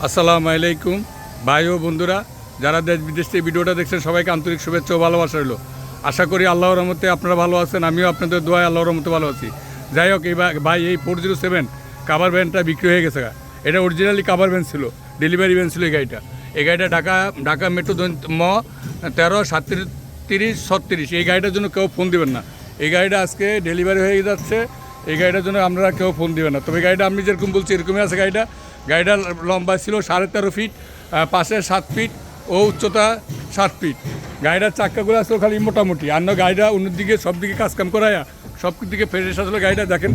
আসসালামু আলাইকুম ভাই ও বন্ধুরা, যারা দেশ বিদেশ থেকে ভিডিওটা দেখছেন সবাইকে আন্তরিক শুভেচ্ছা ও ভালোবাসা রইল। আশা করি আল্লাহর রহমতে আপনারা ভালো আছেন, আমিও আপনাদের দোয়ায় আল্লাহর রহমতে ভালো আছি। যাই হোক, ভাই এই 407 কাভার ভ্যানটা বিক্রি হয়ে গেছে। এটা অরিজিনালি কাভার ভ্যান ছিল, ডেলিভারি ভ্যান ছিল। এই গাড়িটা ঢাকা মেট্রো 13-37-36। এই গাড়িটার জন্য কেউ ফোন দিবেন না। এই গাড়িটা আজকে ডেলিভারি হয়ে যাচ্ছে। এই গাড়িটার জন্য আপনারা কেউ ফোন দিবেন না। তবে গাড়িটা আমি যেরকম বলছি এরকমই আছে। গাড়িটার লম্বা ছিল 13.5 ফিট, পাশে 7 ফিট ও উচ্চতা 7 ফিট। গাড়িটার চাক্কাগুলো আসলে খালি মোটামুটি, আর না গাড়িটা অন্যদিকে সব দিকে কাজকাম করায়া সব দিকে ফ্রেশ আসলে। গাড়িটা দেখেন,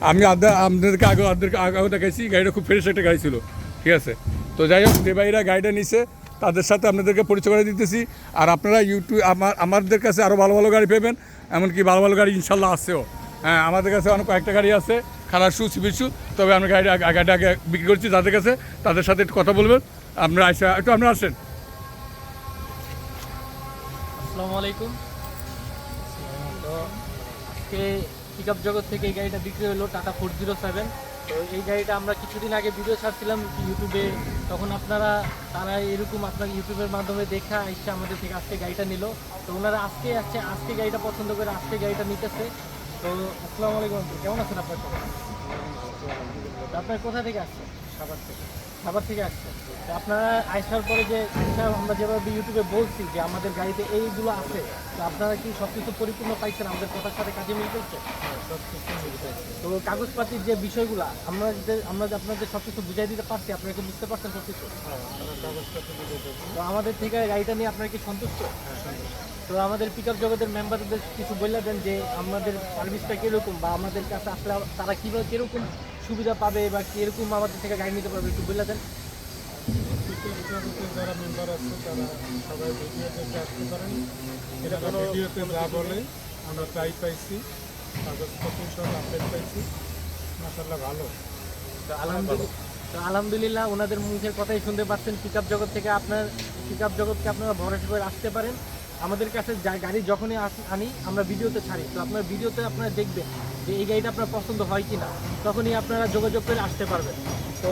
আমি আপনাদেরকে আগেও দেখাইছি। গাড়িটা খুব ফ্রেশ একটা গাড়ি ছিল, ঠিক আছে। তো যাই হোক, যে ভাইরা গাড়িটা নিছে তাদের সাথে আপনাদেরকে পরিচয় করে দিতেছি। আর আপনারা আমাদের কাছে আরও ভালো ভালো গাড়ি পাবেন, এমনকি ভালো ভালো গাড়ি ইনশাল্লাহ আসছেও। হ্যাঁ, আমাদের কাছে অনেক কয়েকটা গাড়ি আছে, খালার শু সিভিল শু। তবে আমরা গাড়িটা আগে বিক্রি করছি যাদের কাছে, তাদের সাথে একটু কথা বলবেন। আপনারা আপনারা আসেন। আসসালামু আলাইকুম। তো আজকে পিক আপ জগৎ থেকে এই গাড়িটা বিক্রি হলো, টাটা 407। তো এই গাড়িটা আমরা কিছুদিন আগে ভিডিও ছাড়ছিলাম ইউটিউবে, তখন তারা এরকম আপনার ইউটিউবের মাধ্যমে দেখা এসে আমাদের থেকে আজকে গাড়িটা নিল। তো ওনারা আজকে গাড়িটা পছন্দ করে আজকে গাড়িটা নিতেছে। তো আসসালামু আলাইকুম, কেমন আছেন আপনার? আপনার কোথা থেকে আসছেন? সাভার থেকে আসছেন। তো আপনারা আসার পরে আমরা যেভাবে ইউটিউবে বলছি যে আমাদের গাড়িতে এইগুলো আছে, তো আপনারা কি সব কিছু পরিপূর্ণ পাইছেন? আমাদের কথার সাথে কাজে মিল করছে? তো কাগজপাতির যে বিষয়গুলো আমরা আপনাদের সব কিছু বুঝাই দিতে পারছি, আপনারা কি বুঝতে পারছেন সব কিছু? তো আমাদের থেকে গাড়িটা নিয়ে আপনারা কি সন্তুষ্ট? তো আমাদের পিক আপ জগতের মেম্বারদের কিছু বলে দেন যে আমাদের সার্ভিসটা কীরকম, বা আমাদের কাছে আসলে তারা কীভাবে কীরকম সুবিধা পাবে বা কীরকম আমাদের থেকে গাড়ি নিতে পারবে, একটু বলে দেন। যারা মেম্বার আছে তারা সবাই ভিডিও দেখে আসতে পারেন। এটা কোনো ভিডিওতে যা বলে আমরা তাই পাইছি, কাগজপত্র সব আপডেট পাইছি। মাশাআল্লাহ ভালো। তো আলহামদুলিল্লাহ ওনাদের মুখের কথাই শুনতে পাচ্ছেন। পিক আপ জগৎকে আপনারা ভরসা করে আসতে পারেন। আমাদের কাছে গাড়ি যখনই আনি আমরা ভিডিওতে ছাড়ি, তো আপনার ভিডিওতে আপনারা দেখবেন যে এই গাড়িটা আপনার পছন্দ হয় কি না, তখনই আপনারা যোগাযোগ করে আসতে পারবেন। তো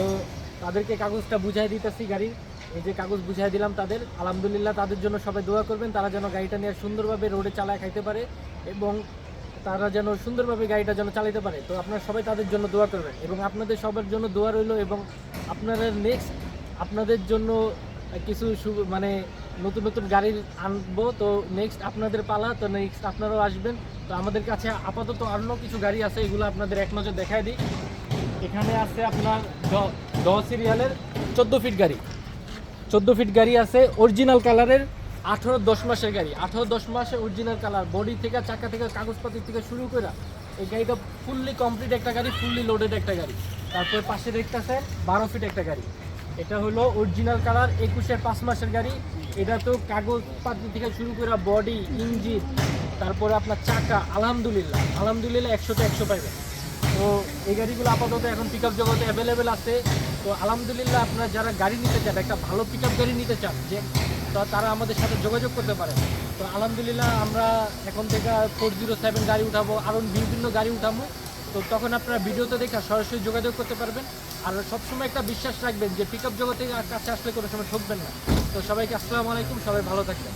তাদেরকে কাগজটা বুঝাই দিতেছি, গাড়ির এই যে কাগজ বুঝাই দিলাম তাদের। আলহামদুলিল্লাহ তাদের জন্য সবাই দোয়া করবেন, তারা যেন গাড়িটা নিয়ে সুন্দরভাবে রোডে চালায় খাইতে পারে এবং তারা যেন সুন্দরভাবে গাড়িটা যেন চালাতে পারে। তো আপনারা সবাই তাদের জন্য দোয়া করবেন এবং আপনাদের সবার জন্য দোয়া রইল। এবং আপনাদের জন্য কিছু মানে নতুন নতুন গাড়ি আনবো। তো নেক্সট আপনাদের পালা, তো নেক্সট আপনারাও আসবেন। তো আমাদের কাছে আপাতত অন্য কিছু গাড়ি আছে, এগুলো আপনাদের এক নজর দেখায় দিই। এখানে আছে আপনার 10 সিরিয়ালের 14 ফিট গাড়ি, 14 ফিট গাড়ি আছে অরিজিনাল কালারের, 18-10 মাসের গাড়ি। 18-10 মাসের অরিজিনাল কালার, বডি থেকে চাকা থেকে কাগজপাতি থেকে শুরু করে এই গাড়িটা ফুললি কমপ্লিট একটা গাড়ি, ফুললি লোডেড একটা গাড়ি। তারপরে পাশে দেখতেছে 12 ফিট একটা গাড়ি, এটা হলো অরিজিনাল কালার 21-এর 5 মাসের গাড়ি। এটা তো কাগজপাতি থেকে শুরু করে বডি, ইঞ্জিন, তারপরে আপনার চাকা, আলহামদুলিল্লাহ 100তে 100 পাইবেন। তো এই গাড়িগুলো আপাতত এখন পিক আপ জগতে অ্যাভেলেবেল আছে। তো আলহামদুলিল্লাহ আপনারা যারা গাড়ি নিতে চান, একটা ভালো পিক আপ গাড়ি নিতে চান, যে তো তারা আমাদের সাথে যোগাযোগ করতে পারেন। তো আলহামদুলিল্লাহ আমরা এখন থেকে 407 গাড়ি উঠাবো, আরও বিভিন্ন গাড়ি উঠাবো। তো তখন আপনারা ভিডিওতে দেখে সরাসরি যোগাযোগ করতে পারবেন। আর সবসময় একটা বিশ্বাস রাখবেন যে পিক আপ জগতের কাছে আসলে কোনো সময় ঠকবেন না। তো সবাইকে আসসালামু আলাইকুম, সবাই ভালো থাকবেন।